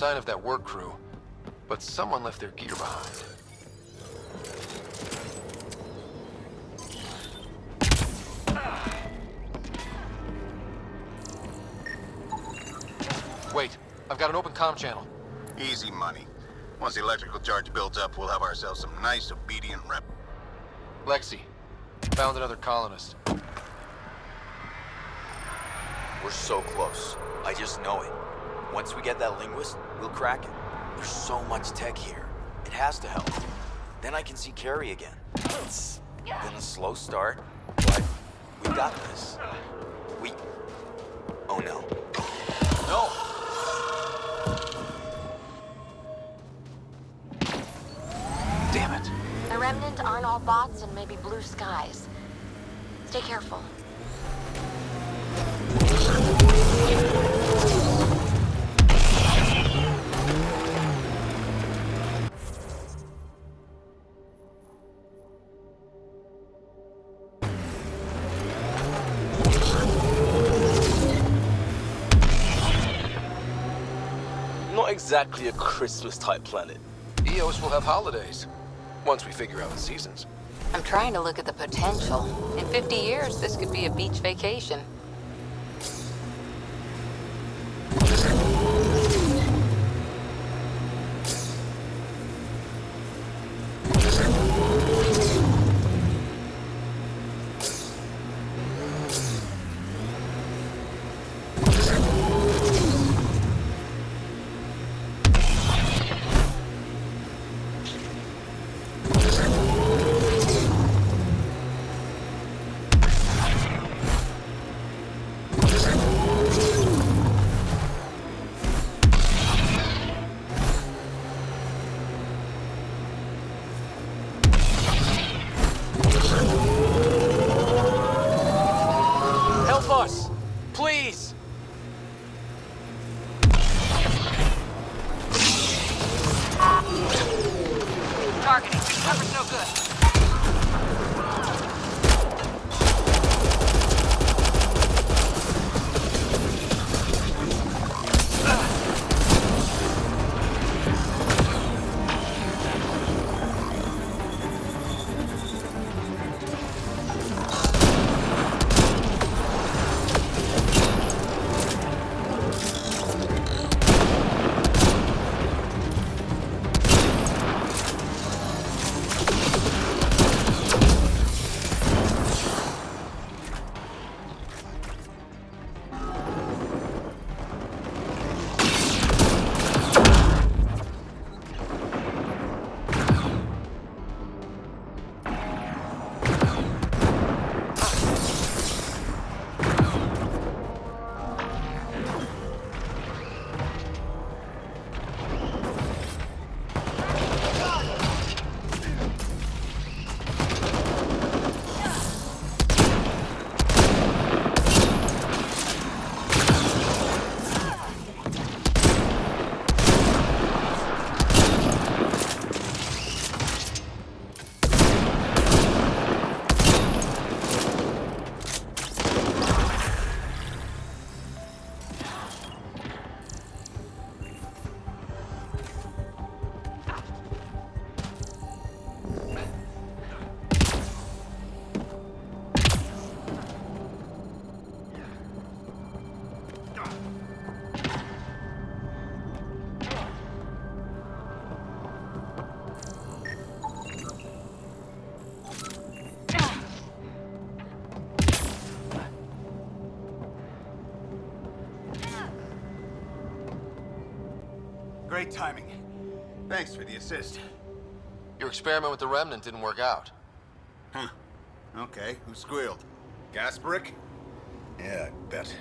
sign of that work crew, but someone left their gear behind. Wait, I've got an open comm channel. Easy money. Once the electrical charge builds up, we'll have ourselves some nice, obedient rep. Lexi, found another colonist. We're so close. I just know it. Once we get that linguist, we'll crack it. There's so much tech here. It has to help. Then I can see Carrie again. It's been a slow start, but we got this. Oh no. No! Damn it. The Remnant aren't all bots and maybe blue skies. Stay careful. Not exactly a Christmas-type planet. EOS will have holidays, once we figure out the seasons. I'm trying to look at the potential. In 50 years, this could be a beach vacation. Help us! Please! Targeting. Cover's no good. Great timing. Thanks for the assist. Your experiment with the Remnant didn't work out. Huh. Okay, who squealed? Gasparic? Yeah, I bet.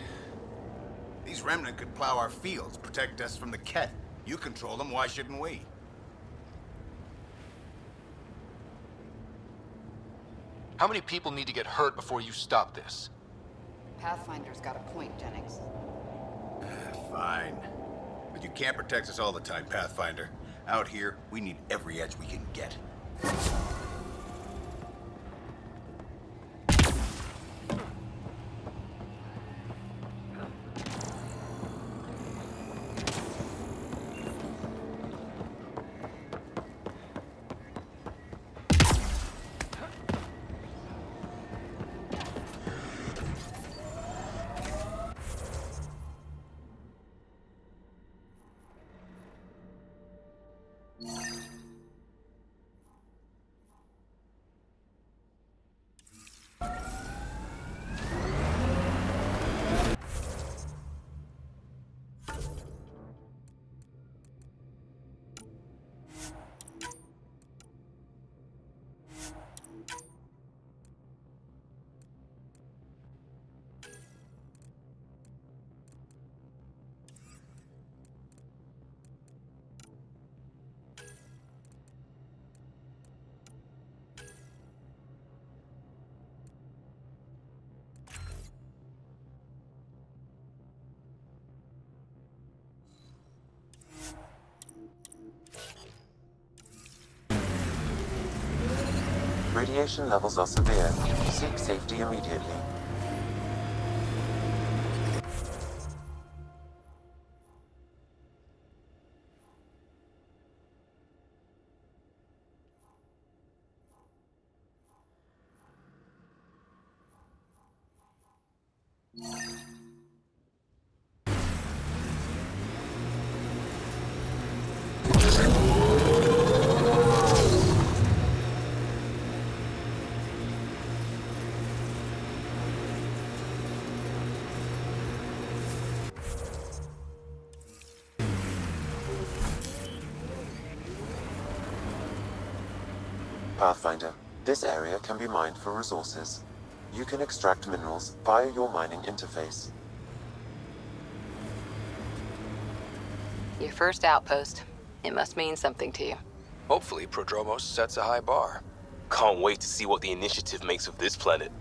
These Remnant could plow our fields, protect us from the Ket. You control them, why shouldn't we? How many people need to get hurt before you stop this? Pathfinder's got a point, Jennings. Fine. But you can't protect us all the time, Pathfinder. Out here, we need every edge we can get. Radiation levels are severe. Seek safety immediately. Pathfinder, this area can be mined for resources. You can extract minerals via your mining interface. Your first outpost. It must mean something to you. Hopefully, Prodromos sets a high bar. Can't wait to see what the initiative makes of this planet.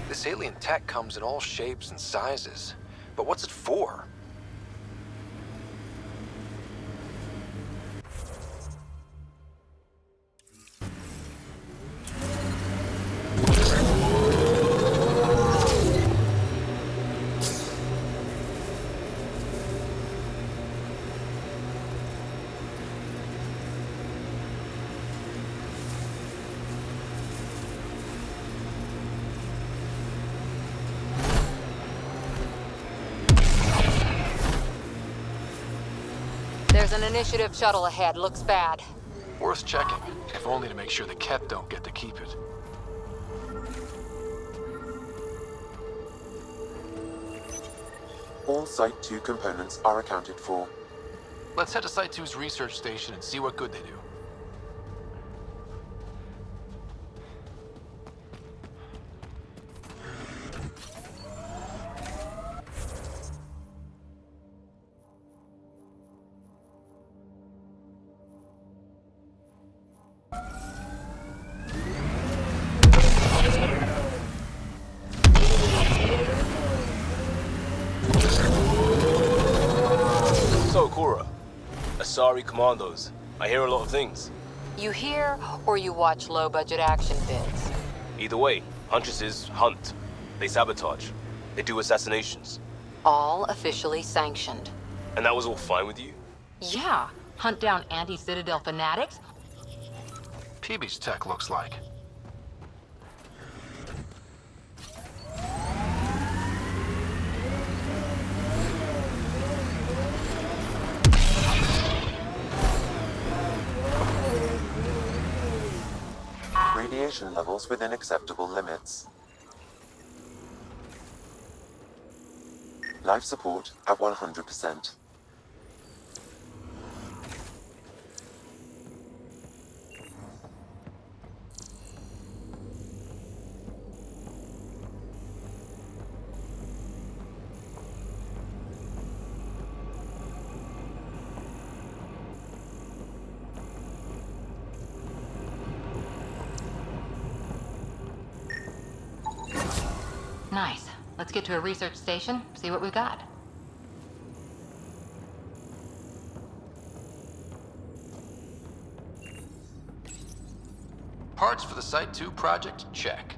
This alien tech comes in all shapes and sizes. But what's it for? There's an initiative shuttle ahead. Looks bad. Worth checking, if only to make sure the Ket don't get to keep it. All Site 2 components are accounted for. Let's head to Site 2's research station and see what good they do. So, Cora, Asari Commandos. I hear a lot of things. You hear or you watch low-budget action vids? Either way, Huntresses hunt. They sabotage. They do assassinations. All officially sanctioned. And that was all fine with you? Yeah. Hunt down anti-Citadel fanatics. PB's tech looks like. Radiation levels within acceptable limits. Life support at 100%. nice. Let's get to a research station, see what we've got. Parts for the Site 2 project? Check.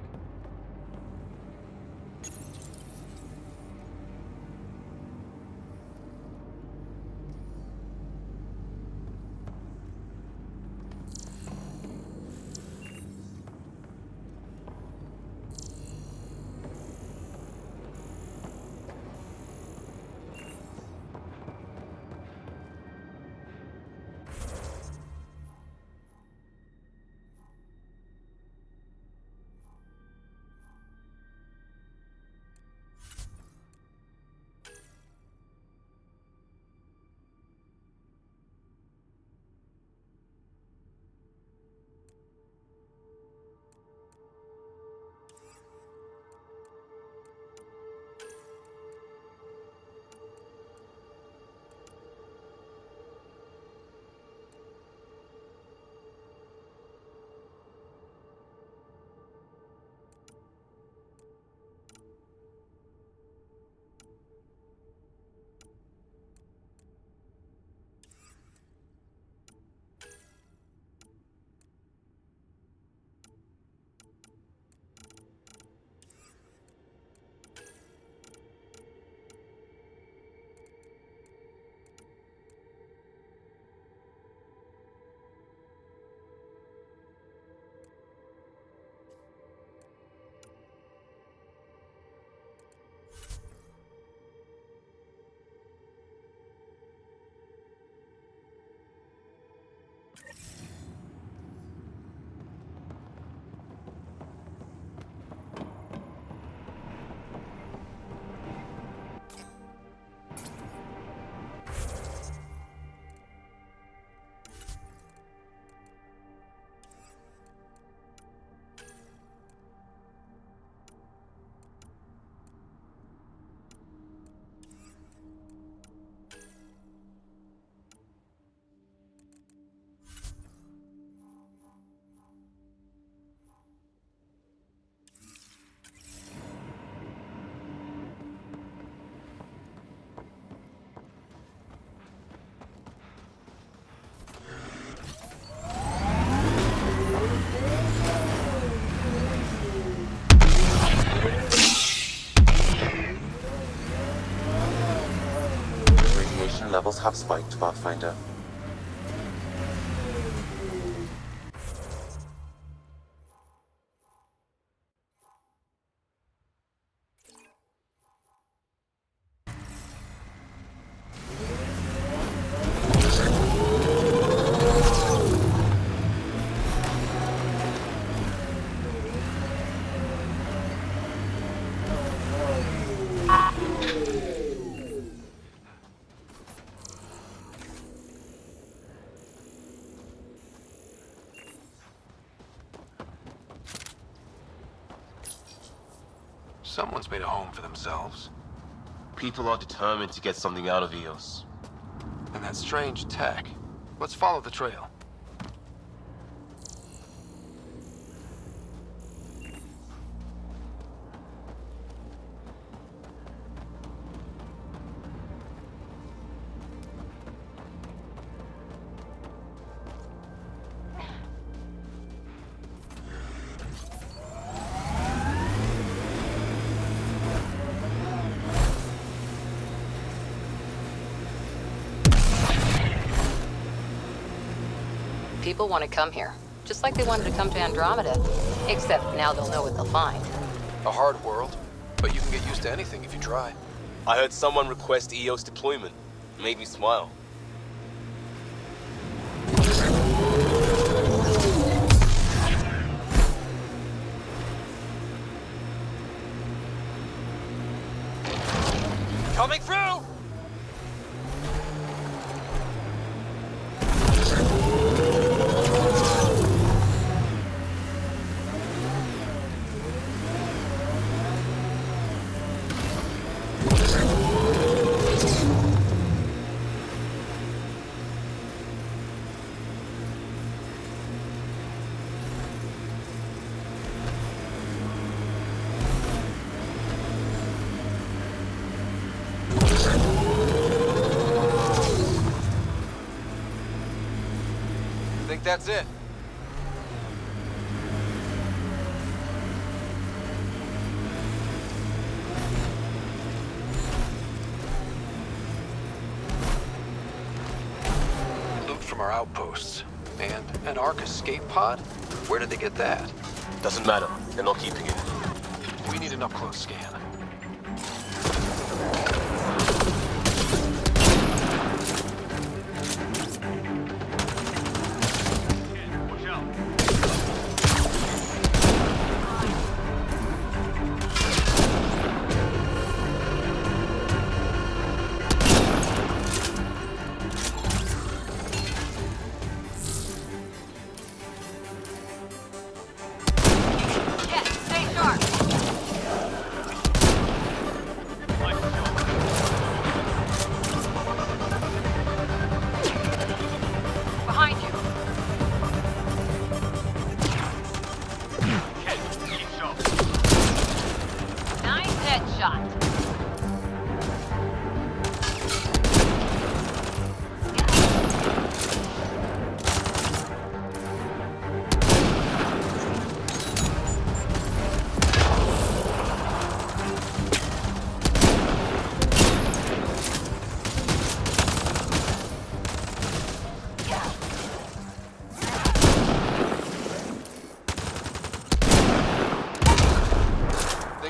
Levels have spiked, Pathfinder. Someone's made a home for themselves. People are determined to get something out of Eos. And that strange tech. Let's follow the trail. People want to come here, just like they wanted to come to Andromeda. Except now they'll know what they'll find. A hard world, but you can get used to anything if you try. I heard someone request Eos deployment. It made me smile. Coming through! that's it. Loot from our outposts. And an Ark escape pod? Where did they get that? Doesn't matter. They're not keeping it. We need an up-close scan.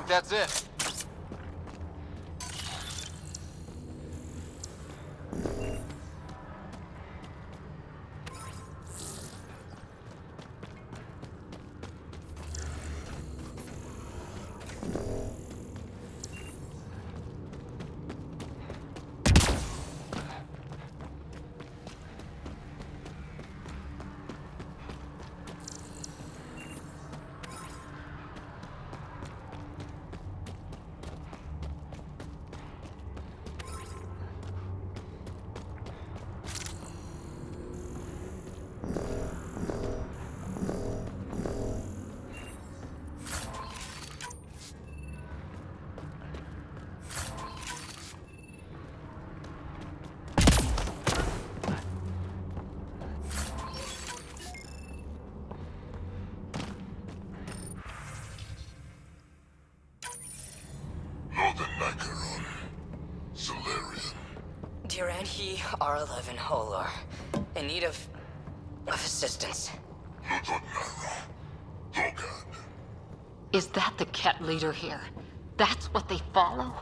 That's it. Duran, he R11 Holor. In need of assistance. Is that the Ket leader here? That's what they follow?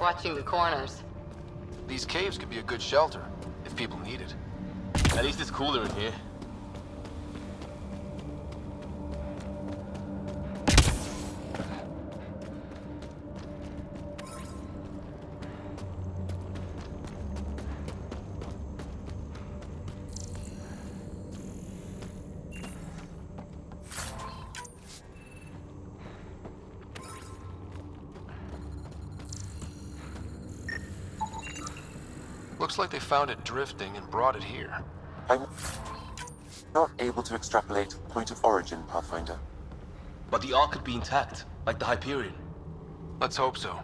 Watching the corners. These caves could be a good shelter, if people need it. At least it's cooler in here. Looks like they found it drifting and brought it here. I'm not able to extrapolate point of origin, Pathfinder. But the Ark could be intact, like the Hyperion. Let's hope so.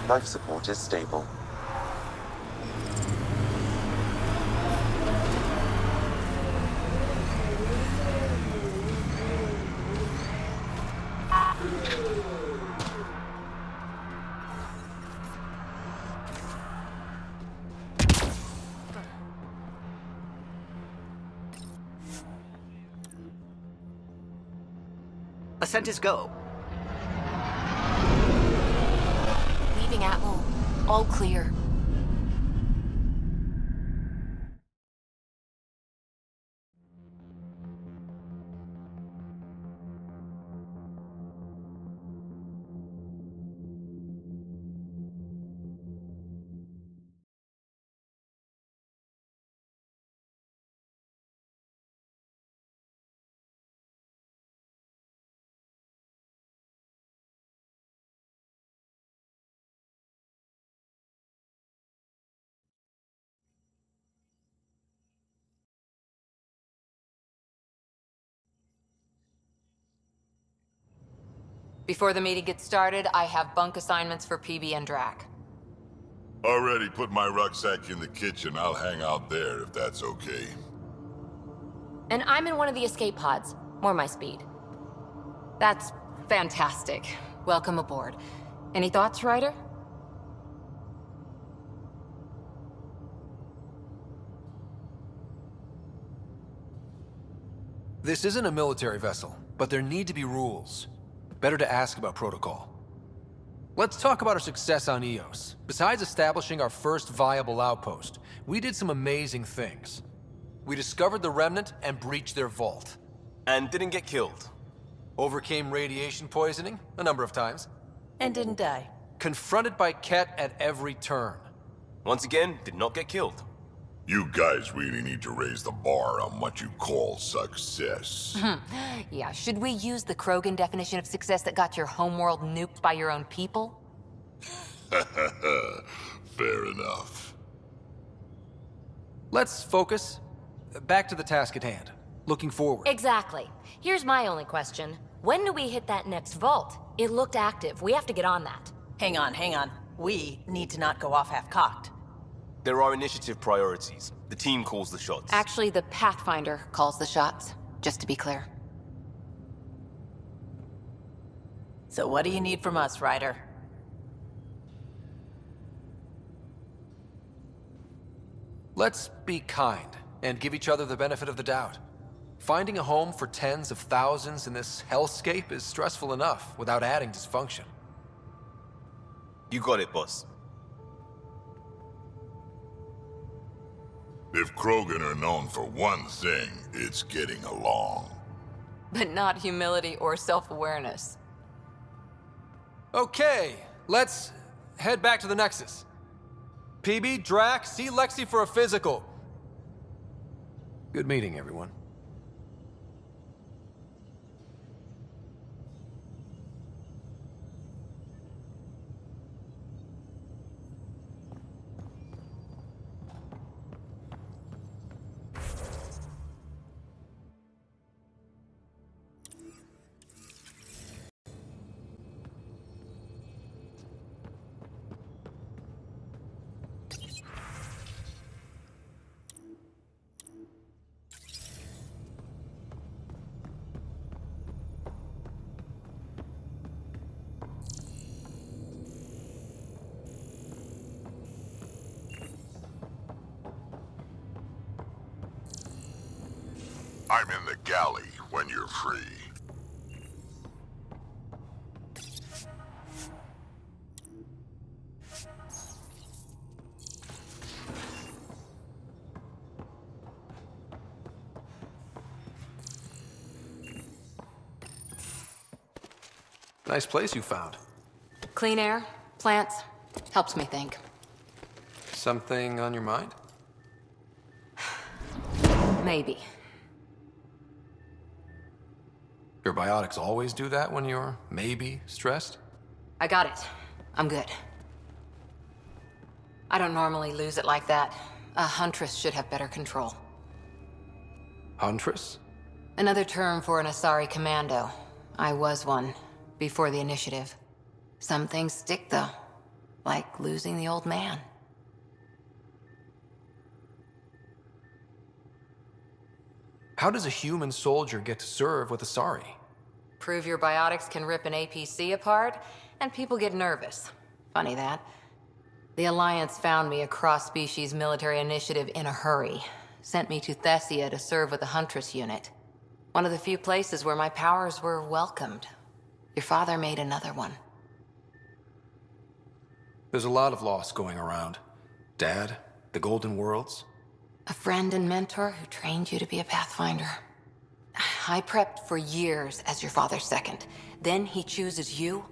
Life support is stable. Ascent is go. Leaving Atmo. All clear. Before the meeting gets started, I have bunk assignments for PB and Drac. Already put my rucksack in the kitchen. I'll hang out there if that's okay. And I'm in one of the escape pods. More my speed. That's fantastic. Welcome aboard. Any thoughts, Ryder? This isn't a military vessel, but there need to be rules. Better to ask about protocol. Let's talk about our success on Eos. Besides establishing our first viable outpost, we did some amazing things. We discovered the Remnant and breached their vault. And didn't get killed. Overcame radiation poisoning a number of times. And didn't die. Confronted by Ket at every turn. Once again, did not get killed. You guys really need to raise the bar on what you call success. Yeah, should we use the Krogan definition of success that got your homeworld nuked by your own people? Fair enough. Let's focus. Back to the task at hand. Looking forward. Exactly. Here's my only question. When do we hit that next vault? It looked active. We have to get on that. Hang on, hang on. We need to not go off half-cocked. There are initiative priorities. The team calls the shots. Actually, the Pathfinder calls the shots, just to be clear. So what do you need from us, Ryder? Let's be kind and give each other the benefit of the doubt. Finding a home for tens of thousands in this hellscape is stressful enough without adding dysfunction. You got it, boss. If Krogan are known for one thing, it's getting along. But not humility or self-awareness. Okay, let's head back to the Nexus. PB, Drac, see Lexi for a physical. Good meeting, everyone. I'm in the galley when you're free. Nice place you found. Clean air, plants, helps me think. Something on your mind? Maybe. Your biotics always do that when you're maybe stressed? I got it. I'm good. I don't normally lose it like that. A huntress should have better control. Huntress? Another term for an Asari commando. I was one, before the initiative. Some things stick, though. like losing the old man. How does a human soldier get to serve with Asari? Prove your biotics can rip an APC apart, and people get nervous. Funny that. The Alliance found me a cross-species military initiative in a hurry. Sent me to Thessia to serve with the Huntress unit. One of the few places where my powers were welcomed. Your father made another one. There's a lot of loss going around. Dad, the Golden Worlds. A friend and mentor who trained you to be a Pathfinder. I prepped for years as your father's second. Then he chooses you?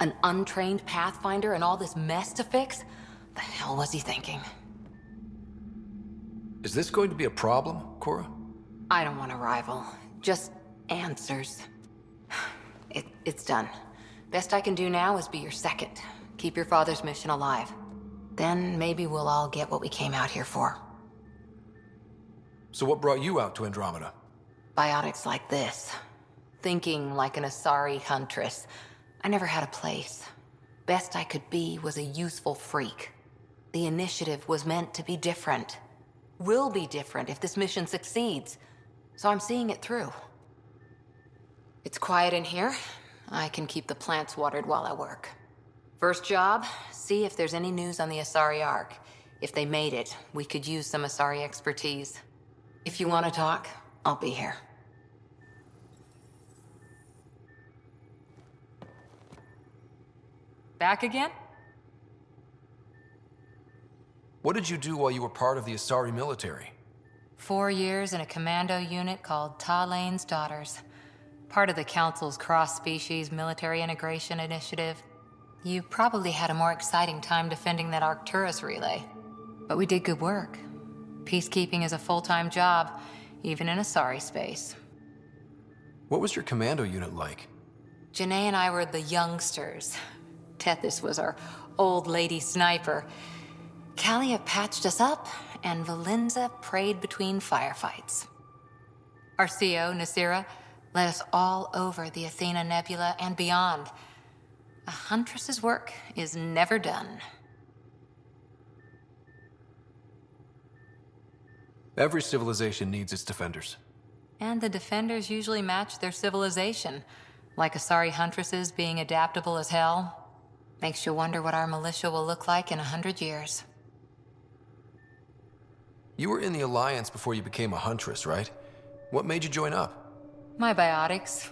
An untrained Pathfinder and all this mess to fix? The hell was he thinking? Is this going to be a problem, Cora? I don't want a rival. Just answers. It's done. Best I can do now is be your second. Keep your father's mission alive. Then maybe we'll all get what we came out here for. So what brought you out to Andromeda? Biotics like this. Thinking like an Asari huntress. I never had a place. Best I could be was a useful freak. The initiative was meant to be different. Will be different if this mission succeeds. So I'm seeing it through. It's quiet in here. I can keep the plants watered while I work. First job, see if there's any news on the Asari Ark. If they made it, we could use some Asari expertise. If you want to talk, I'll be here. Back again? What did you do while you were part of the Asari military? 4 years in a commando unit called Talane's Daughters. Part of the Council's cross-species military integration initiative. You probably had a more exciting time defending that Arcturus relay. But we did good work. Peacekeeping is a full-time job, even in Asari space. What was your commando unit like? Janae and I were the youngsters. Tethys was our old lady sniper. Kalia patched us up, and Valenza prayed between firefights. Our CO, Nasira, led us all over the Athena Nebula and beyond. A huntress's work is never done. Every civilization needs its defenders. And the defenders usually match their civilization, like Asari huntresses being adaptable as hell. Makes you wonder what our militia will look like in 100 years. You were in the Alliance before you became a huntress, right? What made you join up? My biotics.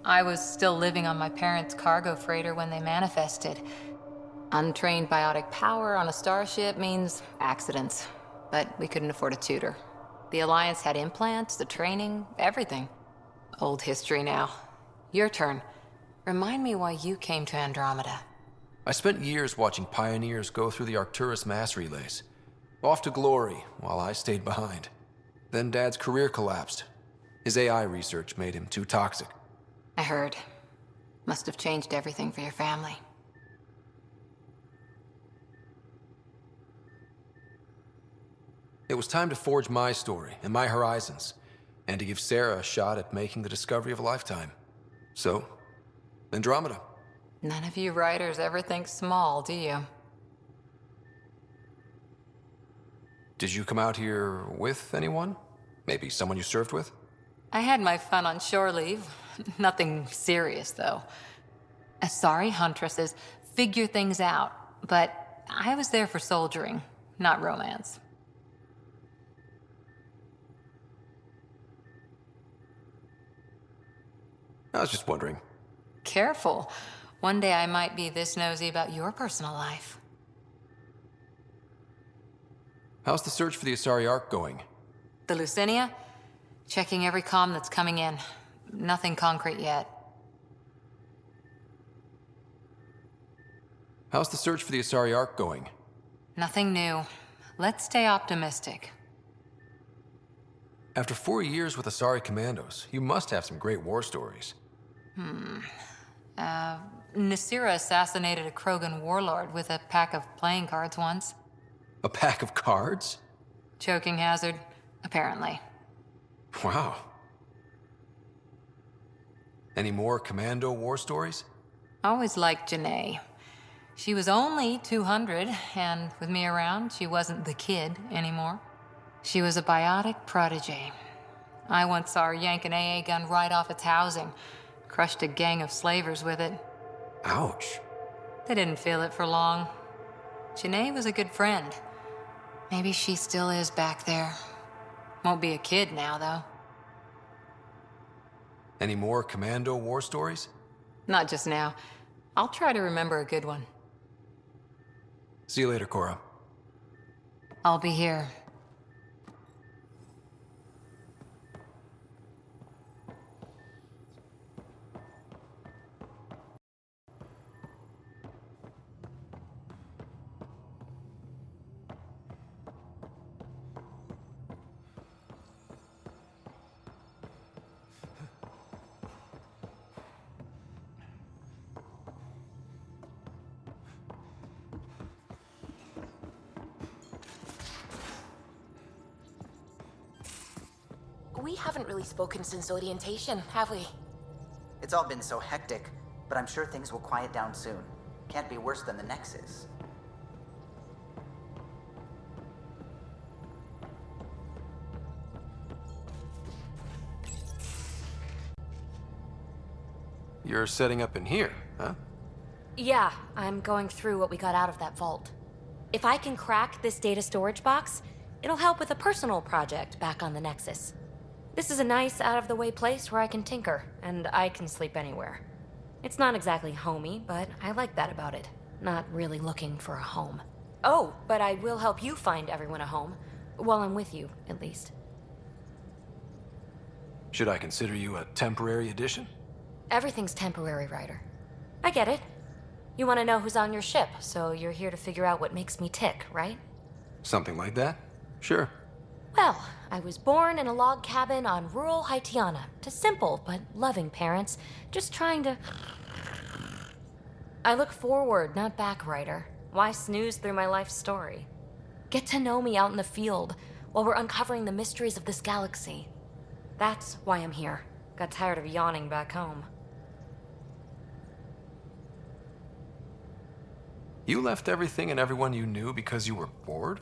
I was still living on my parents' cargo freighter when they manifested. Untrained biotic power on a starship means accidents, but we couldn't afford a tutor. The Alliance had implants, the training, everything. Old history now. Your turn. Remind me why you came to Andromeda. I spent years watching pioneers go through the Arcturus mass relays. Off to glory, while I stayed behind. Then Dad's career collapsed. His AI research made him too toxic. I heard. Must have changed everything for your family. It was time to forge my story and my horizons, and to give Sarah a shot at making the discovery of a lifetime. So, Andromeda. None of you writers ever think small, do you? Did you come out here with anyone? Maybe someone you served with? I had my fun on shore leave. Nothing serious, though. Asari huntresses figure things out, but I was there for soldiering, not romance. I was just wondering. Careful. One day I might be this nosy about your personal life. How's the search for the Asari Ark going? The Lucinia? Checking every comm that's coming in. Nothing concrete yet. How's the search for the Asari Ark going? Nothing new. Let's stay optimistic. After 4 years with Asari commandos, you must have some great war stories. Nasira assassinated a Krogan warlord with a pack of playing cards once. A pack of cards? Choking hazard, apparently. Wow. Any more commando war stories? Always liked Janae. She was only 200, and with me around, she wasn't the kid anymore. She was a biotic protege. I once saw her yank an AA gun right off its housing, crushed a gang of slavers with it. Ouch. They didn't feel it for long. Janae was a good friend. Maybe she still is back there. Won't be a kid now, though. Any more commando war stories? Not just now. I'll try to remember a good one. See you later, Cora. I'll be here. We haven't really spoken since orientation, have we? It's all been so hectic, but I'm sure things will quiet down soon. Can't be worse than the Nexus. You're setting up in here, huh? Yeah, I'm going through what we got out of that vault. If I can crack this data storage box, it'll help with a personal project back on the Nexus. This is a nice, out-of-the-way place where I can tinker, and I can sleep anywhere. It's not exactly homey, but I like that about it. Not really looking for a home. Oh, but I will help you find everyone a home. While I'm with you, at least. Should I consider you a temporary addition? Everything's temporary, Ryder. I get it. You want to know who's on your ship, so you're here to figure out what makes me tick, right? Something like that? Sure. Well, I was born in a log cabin on rural Haitiana to simple but loving parents, just trying to... I look forward, not back, Ryder. Why snooze through my life story? Get to know me out in the field while we're uncovering the mysteries of this galaxy. That's why I'm here. Got tired of yawning back home. You left everything and everyone you knew because you were bored?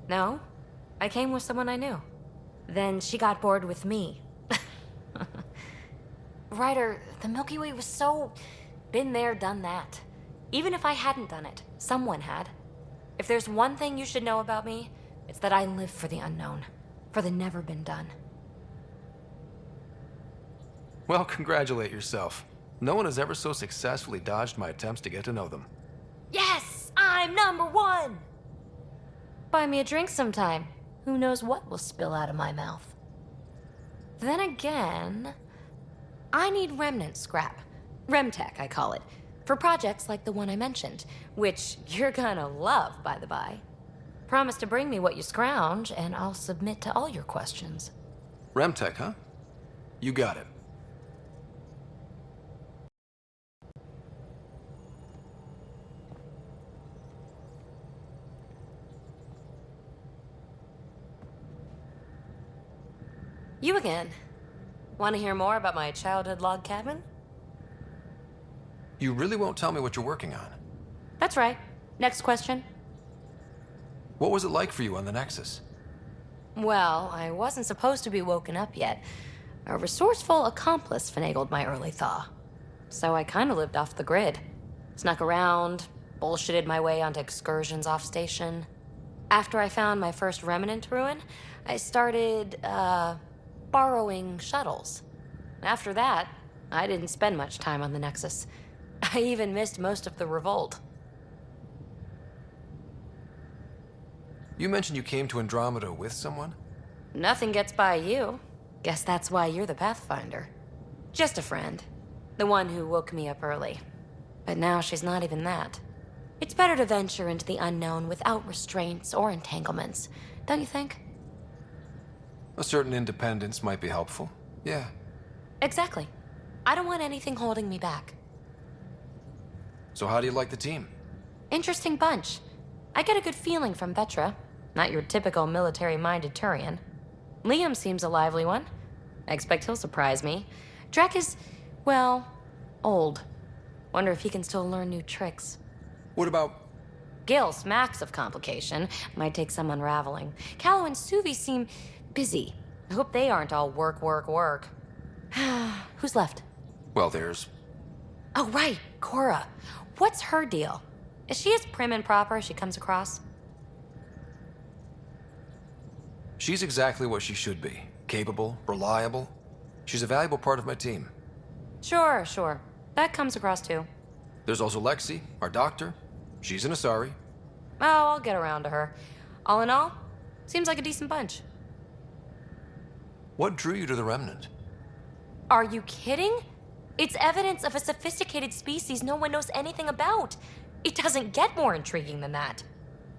No, I came with someone I knew. Then she got bored with me. Ryder, the Milky Way was so... been there, done that. Even if I hadn't done it, someone had. If there's one thing you should know about me, it's that I live for the unknown. For the never been done. Well, congratulate yourself. No one has ever so successfully dodged my attempts to get to know them. Yes! I'm #1! Buy me a drink sometime. Who knows what will spill out of my mouth. Then again, I need remnant scrap. Remtech, I call it. For projects like the one I mentioned, which you're gonna love, by the by. Promise to bring me what you scrounge, and I'll submit to all your questions. Remtech, huh? You got it. You again. Want to hear more about my childhood log cabin? You really won't tell me what you're working on? That's right. Next question. What was it like for you on the Nexus? Well, I wasn't supposed to be woken up yet. A resourceful accomplice finagled my early thaw. So I kind of lived off the grid. Snuck around, bullshitted my way onto excursions off station. After I found my first remnant ruin, I started, borrowing shuttles. After that, I didn't spend much time on the Nexus. I even missed most of the revolt. You mentioned you came to Andromeda with someone? Nothing gets by you. Guess that's why you're the Pathfinder. Just a friend. The one who woke me up early. But now she's not even that. It's better to venture into the unknown without restraints or entanglements, don't you think? A certain independence might be helpful. Yeah. Exactly. I don't want anything holding me back. So how do you like the team? Interesting bunch. I get a good feeling from Vetra. Not your typical military-minded Turian. Liam seems a lively one. I expect he'll surprise me. Drek is, well, old. Wonder if he can still learn new tricks. What about... Gil smacks of complication. Might take some unraveling. Callow and Suvi seem busy. I hope they aren't all work, work, work. Who's left? Well, there's... Oh, right, Cora. What's her deal? Is she as prim and proper as she comes across? She's exactly what she should be. Capable, reliable. She's a valuable part of my team. Sure. That comes across too. There's also Lexi, our doctor. She's an Asari. Oh, I'll get around to her. All in all, seems like a decent bunch. What drew you to the Remnant? Are you kidding? It's evidence of a sophisticated species no one knows anything about. It doesn't get more intriguing than that.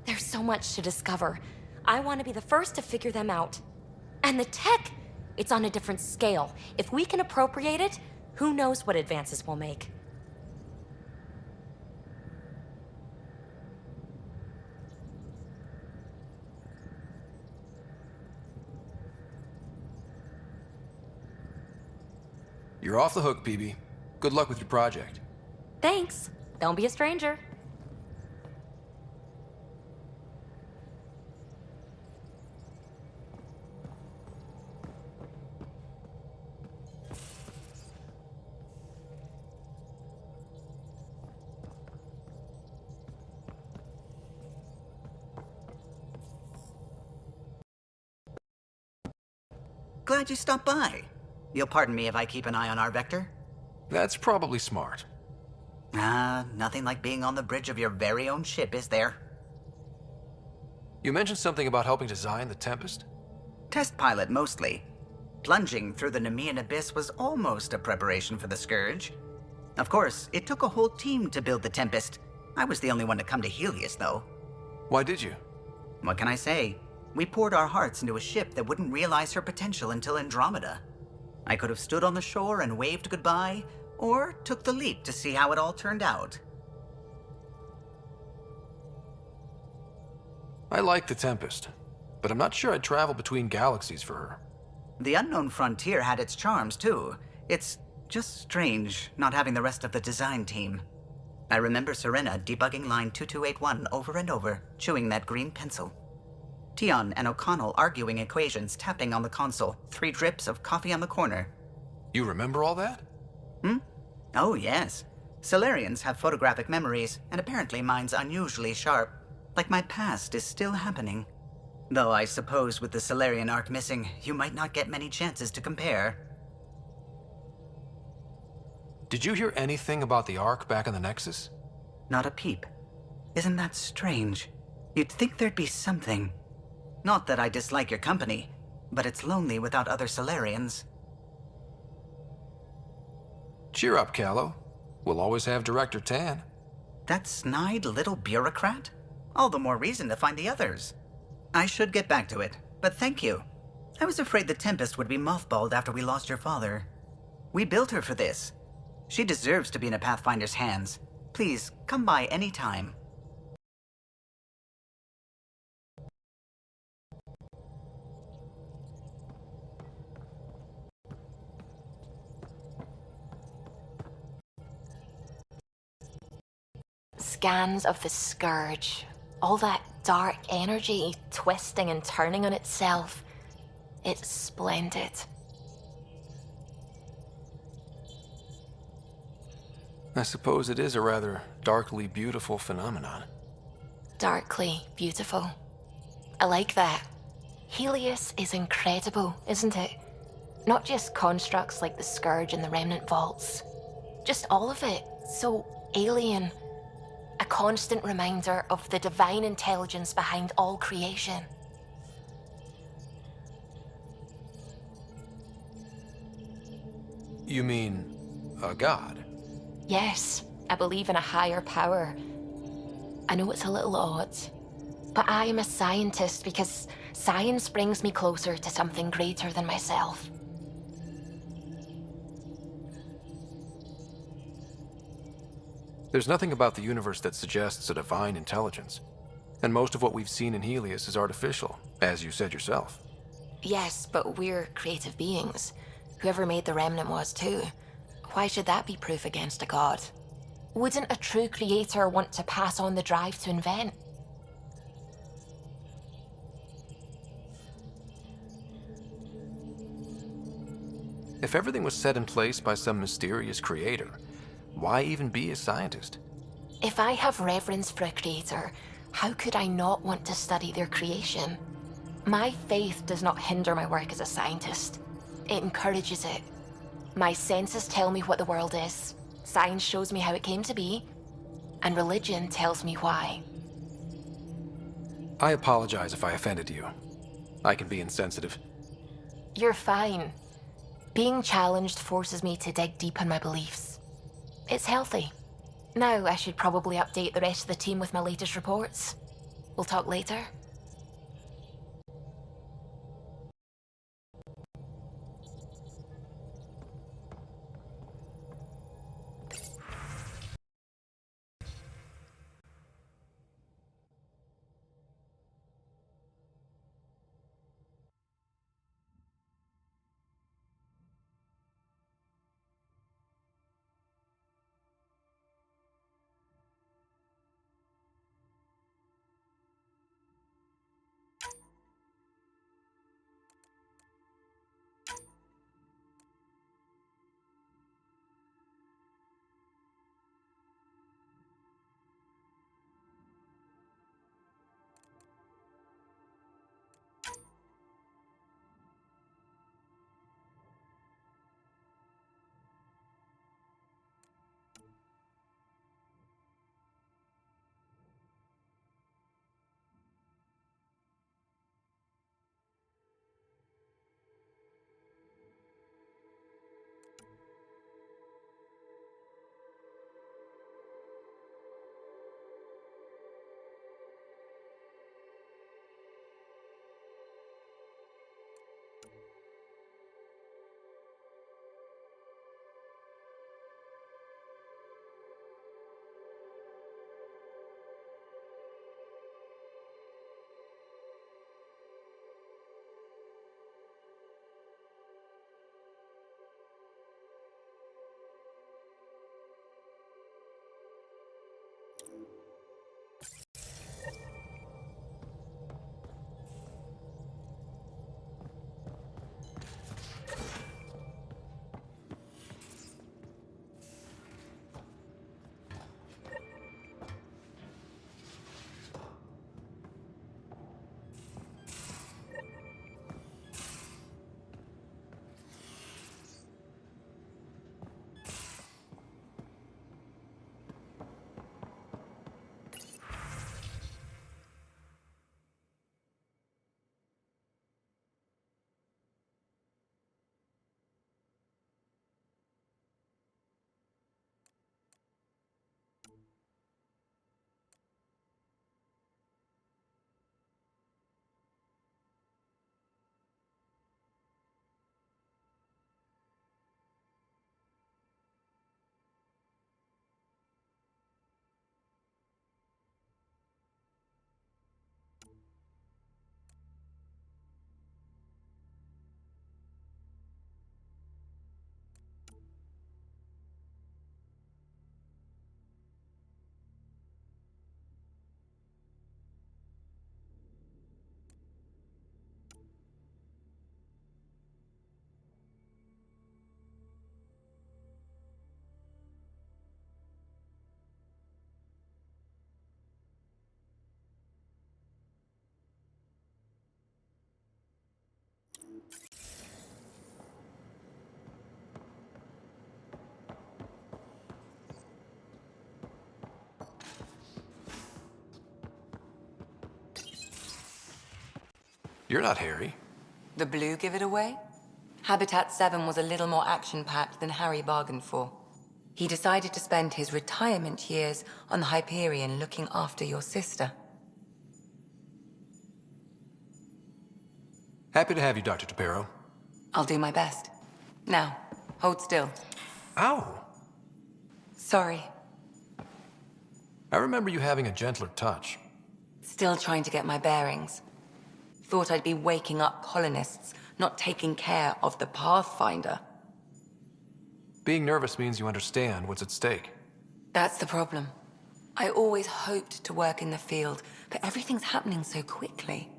There's so much to discover. I want to be the first to figure them out. And the tech, it's on a different scale. If we can appropriate it, who knows what advances we'll make. You're off the hook, PB. Good luck with your project. Thanks. Don't be a stranger. Glad you stopped by. You'll pardon me if I keep an eye on our vector? That's probably smart. Nothing like being on the bridge of your very own ship, is there? You mentioned something about helping design the Tempest? Test pilot, mostly. Plunging through the Nemean abyss was almost a preparation for the Scourge. Of course, it took a whole team to build the Tempest. I was the only one to come to Helios, though. Why did you? What can I say? We poured our hearts into a ship that wouldn't realize her potential until Andromeda. I could have stood on the shore and waved goodbye, or took the leap to see how it all turned out. I like the Tempest, but I'm not sure I'd travel between galaxies for her. The unknown frontier had its charms, too. It's just strange not having the rest of the design team. I remember Serena debugging line 2281 over and over, chewing that green pencil. Tion and O'Connell arguing equations, tapping on the console, 3 drips of coffee on the corner. You remember all that? Oh, yes. Solarians have photographic memories, and apparently mine's unusually sharp. Like my past is still happening. Though I suppose with the Solarian arc missing, you might not get many chances to compare. Did you hear anything about the Ark back in the Nexus? Not a peep. Isn't that strange? You'd think there'd be something. Not that I dislike your company, but it's lonely without other Solarians. Cheer up, Callow. We'll always have Director Tan. That snide little bureaucrat? All the more reason to find the others. I should get back to it, but thank you. I was afraid the Tempest would be mothballed after we lost your father. We built her for this. She deserves to be in a Pathfinder's hands. Please, come by any time. Scans of the Scourge. All that dark energy twisting and turning on itself. It's splendid. I suppose it is a rather darkly beautiful phenomenon. Darkly beautiful. I like that. Helios is incredible, isn't it? Not just constructs like the Scourge and the Remnant Vaults. Just all of it. So alien. A constant reminder of the divine intelligence behind all creation. You mean a god? Yes, I believe in a higher power. I know it's a little odd, but I am a scientist because science brings me closer to something greater than myself. There's nothing about the universe that suggests a divine intelligence. And most of what we've seen in Helios is artificial, as you said yourself. Yes, but we're creative beings. Whoever made the Remnant was too. Why should that be proof against a god? Wouldn't a true creator want to pass on the drive to invent? If everything was set in place by some mysterious creator, why even be a scientist? If I have reverence for a creator, how could I not want to study their creation? My faith does not hinder my work as a scientist. It encourages it. My senses tell me what the world is. Science shows me how it came to be. And religion tells me why. I apologize if I offended you. I can be insensitive. You're fine. Being challenged forces me to dig deep in my beliefs. It's healthy. Now I should probably update the rest of the team with my latest reports. We'll talk later. You're not Harry. The blue give it away? Habitat 7 was a little more action-packed than Harry bargained for. He decided to spend his retirement years on the Hyperion looking after your sister. Happy to have you, Dr. Tapero. I'll do my best. Now, hold still. Ow! Sorry. I remember you having a gentler touch. Still trying to get my bearings. Thought I'd be waking up colonists, not taking care of the Pathfinder. Being nervous means you understand what's at stake. That's the problem. I always hoped to work in the field, but everything's happening so quickly.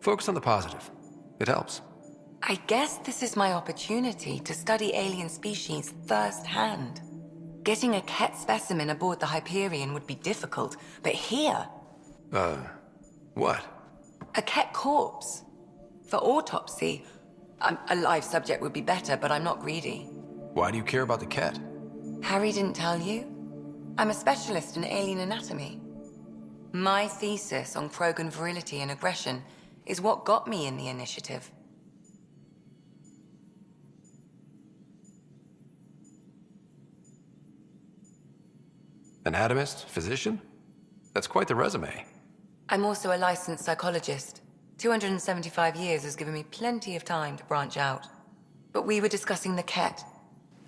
Focus on the positive. It helps. I guess this is my opportunity to study alien species firsthand. Getting a Ket specimen aboard the Hyperion would be difficult, but here... What? A Ket corpse. For autopsy, a live subject would be better, but I'm not greedy. Why do you care about the Ket? Harry didn't tell you? I'm a specialist in alien anatomy. My thesis on Krogan virility and aggression is what got me in the initiative. Anatomist? Physician? That's quite the resume. I'm also a licensed psychologist. 275 years has given me plenty of time to branch out. But we were discussing the Ket.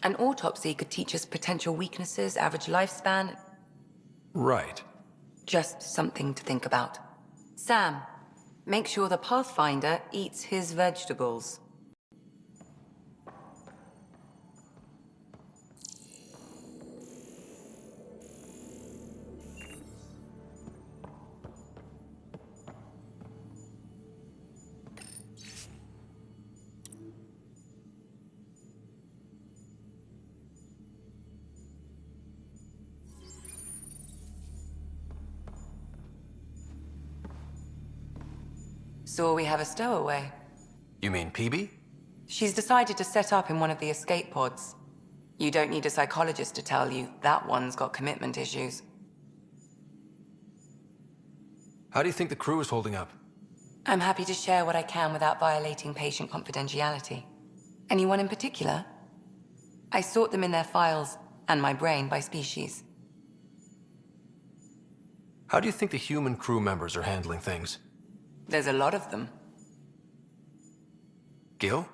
An autopsy could teach us potential weaknesses, average lifespan. Right. Just something to think about. Sam, make sure the Pathfinder eats his vegetables. So we have a stowaway. You mean PB? She's decided to set up in one of the escape pods. You don't need a psychologist to tell you that one's got commitment issues. How do you think the crew is holding up? I'm happy to share what I can without violating patient confidentiality. Anyone in particular? I sort them in their files and my brain by species. How do you think the human crew members are handling things? There's a lot of them. Gil?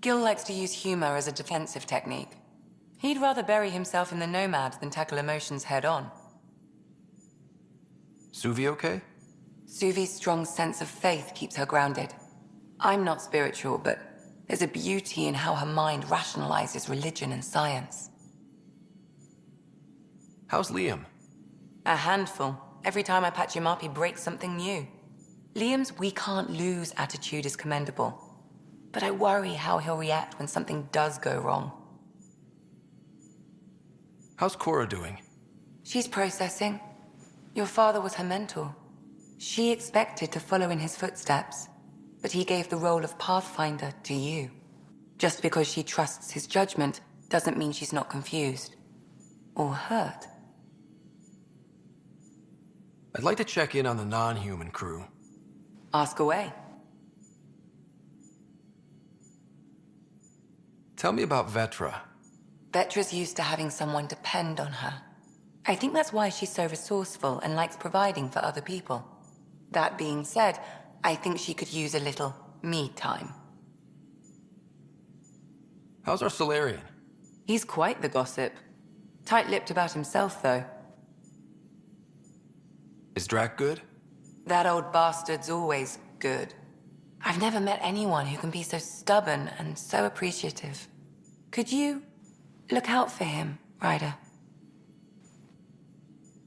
Gil likes to use humor as a defensive technique. He'd rather bury himself in the Nomad than tackle emotions head-on. Suvi okay? Suvi's strong sense of faith keeps her grounded. I'm not spiritual, but there's a beauty in how her mind rationalizes religion and science. How's Liam? A handful. Every time I patch him up, he breaks something new. Liam's "we can't lose" attitude is commendable. But I worry how he'll react when something does go wrong. How's Cora doing? She's processing. Your father was her mentor. She expected to follow in his footsteps, but he gave the role of Pathfinder to you. Just because she trusts his judgment doesn't mean she's not confused. Or hurt. I'd like to check in on the non-human crew. Ask away. Tell me about Vetra. Vetra's used to having someone depend on her. I think that's why she's so resourceful and likes providing for other people. That being said, I think she could use a little me time. How's our Solarian? He's quite the gossip. Tight-lipped about himself, though. Is Drac good? That old bastard's always good. I've never met anyone who can be so stubborn and so appreciative. Could you look out for him, Ryder?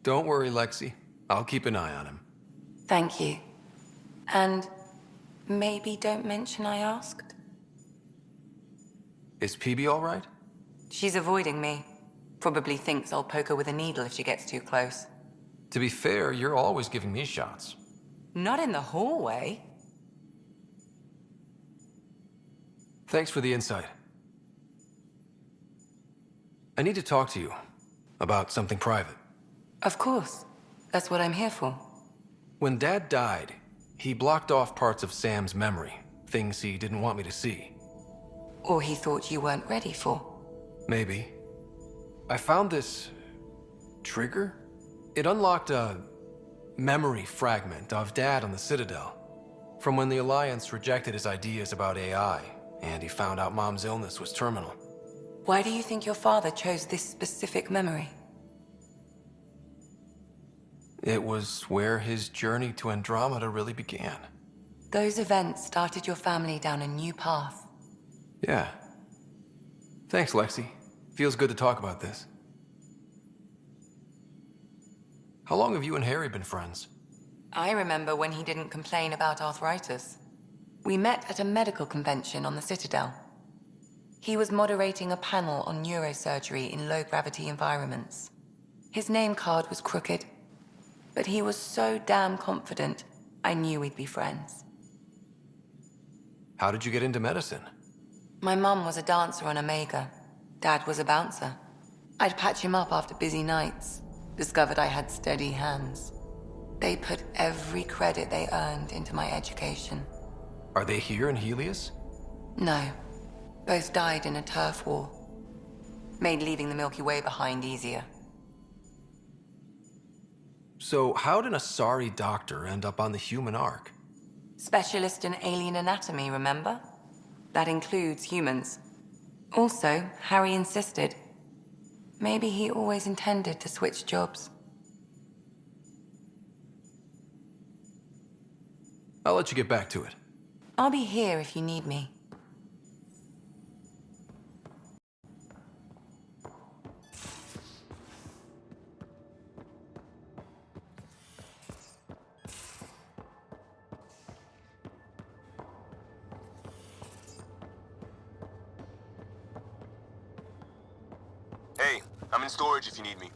Don't worry, Lexi. I'll keep an eye on him. Thank you. And maybe don't mention I asked? Is PB all right? She's avoiding me. Probably thinks I'll poke her with a needle if she gets too close. To be fair, you're always giving me shots. Not in the hallway. Thanks for the insight. I need to talk to you about something private. Of course. That's what I'm here for. When Dad died, he blocked off parts of Sam's memory, things he didn't want me to see. Or he thought you weren't ready for. Maybe. I found this trigger. It unlocked a memory fragment of Dad on the Citadel, from when the Alliance rejected his ideas about AI, and he found out Mom's illness was terminal. Why do you think your father chose this specific memory? It was where his journey to Andromeda really began. Those events started your family down a new path. Yeah. Thanks, Lexi. Feels good to talk about this. How long have you and Harry been friends? I remember when he didn't complain about arthritis. We met at a medical convention on the Citadel. He was moderating a panel on neurosurgery in low-gravity environments. His name card was crooked, but he was so damn confident, I knew we'd be friends. How did you get into medicine? My mum was a dancer on Omega. Dad was a bouncer. I'd patch him up after busy nights. Discovered I had steady hands. They put every credit they earned into my education. Are they here in Helios? No. Both died in a turf war. Made leaving the Milky Way behind easier. So how did a sorry doctor end up on the human ark? Specialist in alien anatomy, remember? That includes humans. Also, Harry insisted. Maybe he always intended to switch jobs. I'll let you get back to it. I'll be here if you need me. Hey, I'm in storage if you need me.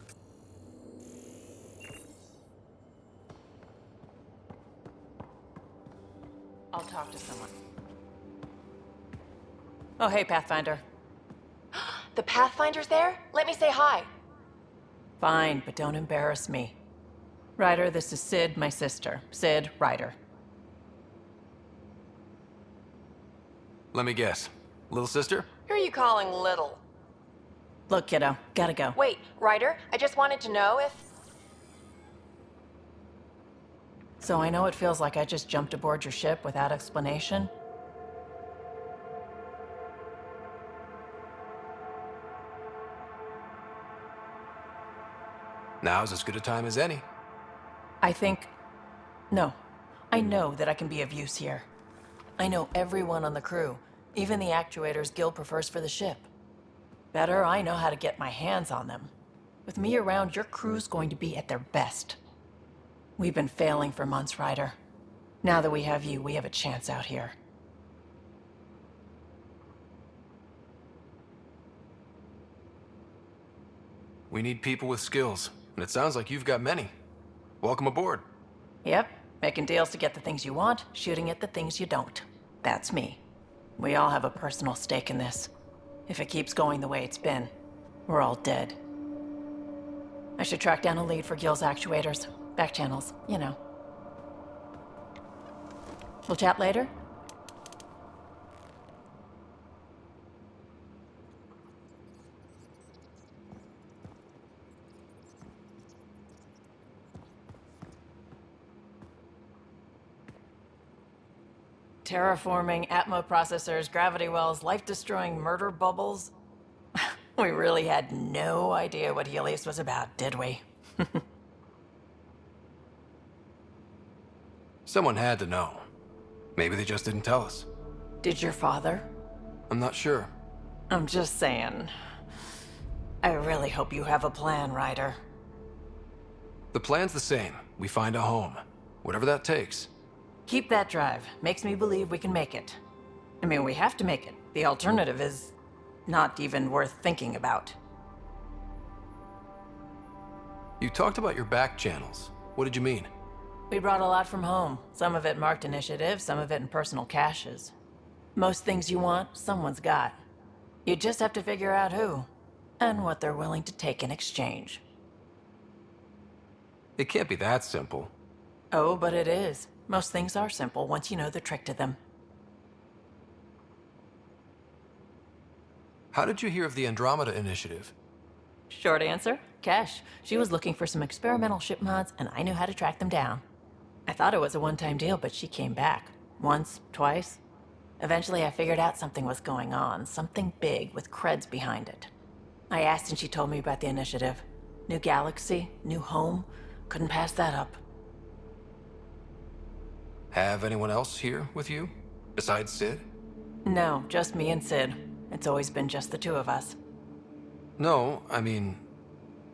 I'll talk to someone. Oh, hey, Pathfinder. The Pathfinder's there? Let me say hi. Fine, but don't embarrass me. Ryder, this is Sid, my sister. Sid, Ryder. Let me guess. Little sister? Who are you calling little? Look, kiddo, gotta go. Wait, Ryder, I just wanted to know if... So I know it feels like I just jumped aboard your ship without explanation. Now's as good a time as any. No. I know that I can be of use here. I know everyone on the crew, even the actuators Gil prefers for the ship. Better, I know how to get my hands on them. With me around, your crew's going to be at their best. We've been failing for months, Ryder. Now that we have you, we have a chance out here. We need people with skills, and it sounds like you've got many. Welcome aboard. Yep, making deals to get the things you want, shooting at the things you don't. That's me. We all have a personal stake in this. If it keeps going the way it's been, we're all dead. I should track down a lead for Gil's actuators. Back channels, you know. We'll chat later? Terraforming, Atmo processors, gravity wells, life-destroying murder bubbles. We really had no idea what Helios was about, did we? Someone had to know. Maybe they just didn't tell us. Did your father? I'm not sure. I'm just saying. I really hope you have a plan, Ryder. The plan's the same. We find a home. Whatever that takes. Keep that drive. Makes me believe we can make it. I mean, we have to make it. The alternative is not even worth thinking about. You talked about your back channels. What did you mean? We brought a lot from home. Some of it marked initiative, some of it in personal caches. Most things you want, someone's got. You just have to figure out who, and what they're willing to take in exchange. It can't be that simple. Oh, but it is. Most things are simple once you know the trick to them. How did you hear of the Andromeda initiative? Short answer, Cash. She was looking for some experimental ship mods, and I knew how to track them down. I thought it was a one-time deal, but she came back. Once, twice. Eventually, I figured out something was going on. Something big with creds behind it. I asked and she told me about the initiative. New galaxy, new home. Couldn't pass that up. Have anyone else here with you? Besides Sid? No, just me and Sid. It's always been just the two of us. No, I mean,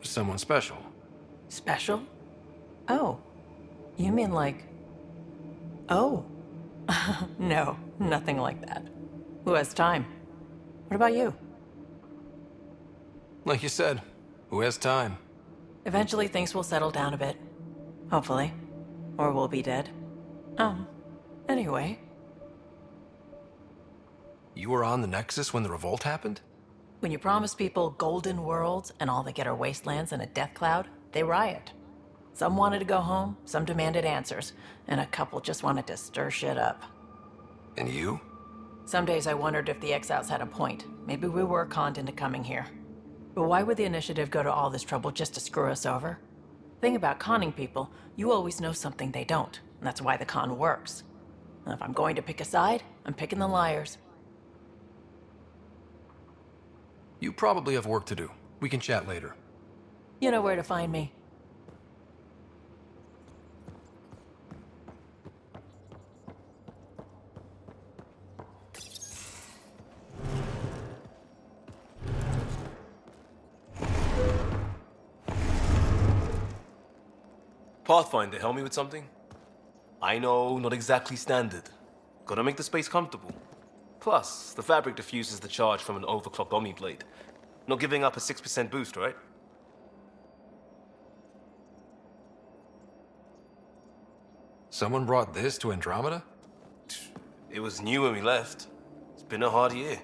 someone special. Special? Oh, you mean like... Oh. No, nothing like that. Who has time? What about you? Like you said, who has time? Eventually things will settle down a bit. Hopefully. Or we'll be dead. Anyway. You were on the Nexus when the revolt happened? When you promise people golden worlds and all they get are wastelands and a death cloud, they riot. Some wanted to go home, some demanded answers, and a couple just wanted to stir shit up. And you? Some days I wondered if the exiles had a point. Maybe we were conned into coming here. But why would the Initiative go to all this trouble just to screw us over? Thing about conning people, you always know something they don't, and that's why the con works. And if I'm going to pick a side, I'm picking the liars. You probably have work to do. We can chat later. You know where to find me. Pathfinder, help me with something? I know, not exactly standard. Gotta make the space comfortable. Plus, the fabric diffuses the charge from an overclocked Omni blade. Not giving up a 6% boost, right? Someone brought this to Andromeda? It was new when we left. It's been a hard year.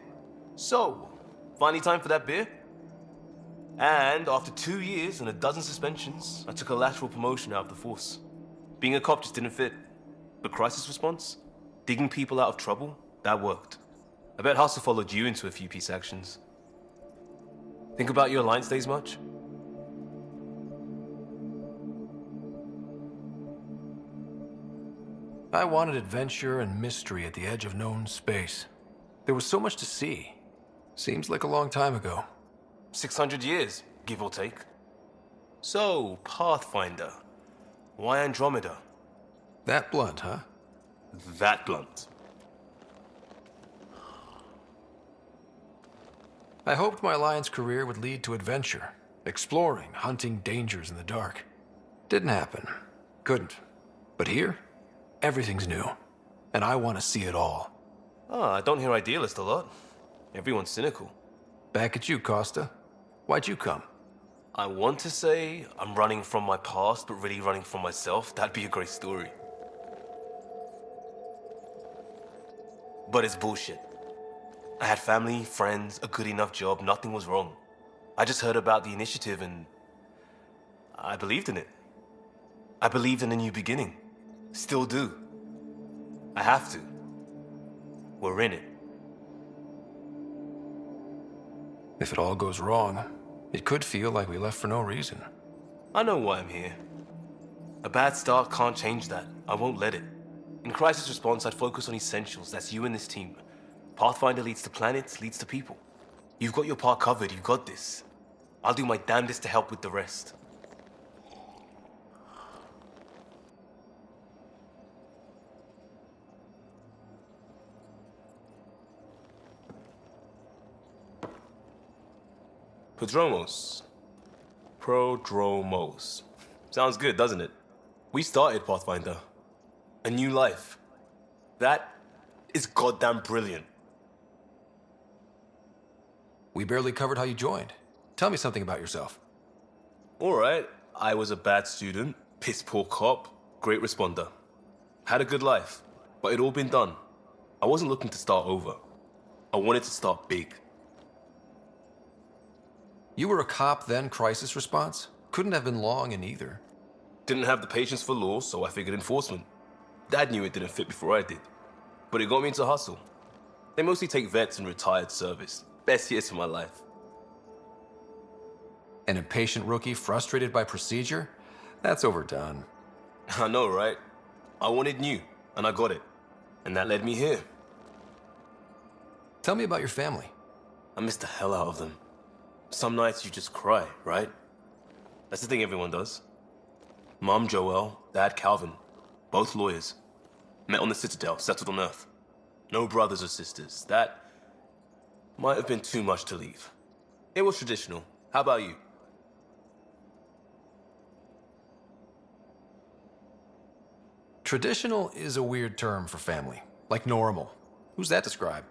So, finally time for that beer? And after 2 years and a dozen suspensions, I took a lateral promotion out of the force. Being a cop just didn't fit. But crisis response? Digging people out of trouble? That worked. I bet Hustle followed you into a few peace actions. Think about your Alliance days much? I wanted adventure and mystery at the edge of known space. There was so much to see. Seems like a long time ago. 600 years, give or take. So, Pathfinder. Why Andromeda? That blunt, huh? That blunt. I hoped my Alliance career would lead to adventure, exploring, hunting dangers in the dark. Didn't happen. Couldn't. But here, everything's new. And I want to see it all. I don't hear idealist a lot. Everyone's cynical. Back at you, Costa. Why'd you come? I want to say I'm running from my past, but really running from myself. That'd be a great story. But it's bullshit. I had family, friends, a good enough job, nothing was wrong. I just heard about the initiative and I believed in it. I believed in a new beginning. Still do. I have to. We're in it. If it all goes wrong, it could feel like we left for no reason. I know why I'm here. A bad start can't change that. I won't let it. In crisis response, I'd focus on essentials. That's you and this team. Pathfinder leads to planets, leads to people. You've got your part covered, you've got this. I'll do my damnedest to help with the rest. Prodromos. Sounds good, doesn't it? We started Pathfinder. A new life. That is goddamn brilliant. We barely covered how you joined. Tell me something about yourself. Alright, I was a bad student, piss poor cop, great responder. Had a good life, but it'd all been done. I wasn't looking to start over. I wanted to start big. You were a cop, then crisis response? Couldn't have been long in either. Didn't have the patience for law, so I figured enforcement. Dad knew it didn't fit before I did. But it got me into hustle. They mostly take vets and retired service. Best years of my life. An impatient rookie frustrated by procedure? That's overdone. I know, right? I wanted new, and I got it. And that led me here. Tell me about your family. I miss the hell out of them. Some nights you just cry, right? That's the thing everyone does. Mom Joelle, Dad Calvin, both lawyers. Met on the Citadel, settled on Earth. No brothers or sisters. That might have been too much to leave. It was traditional. How about you? Traditional is a weird term for family. Like normal. Who's that describe?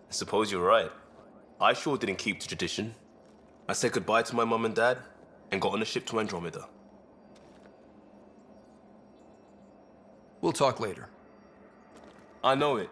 I suppose you're right. I sure didn't keep to tradition. I said goodbye to my mum and dad and got on a ship to Andromeda. We'll talk later. I know it.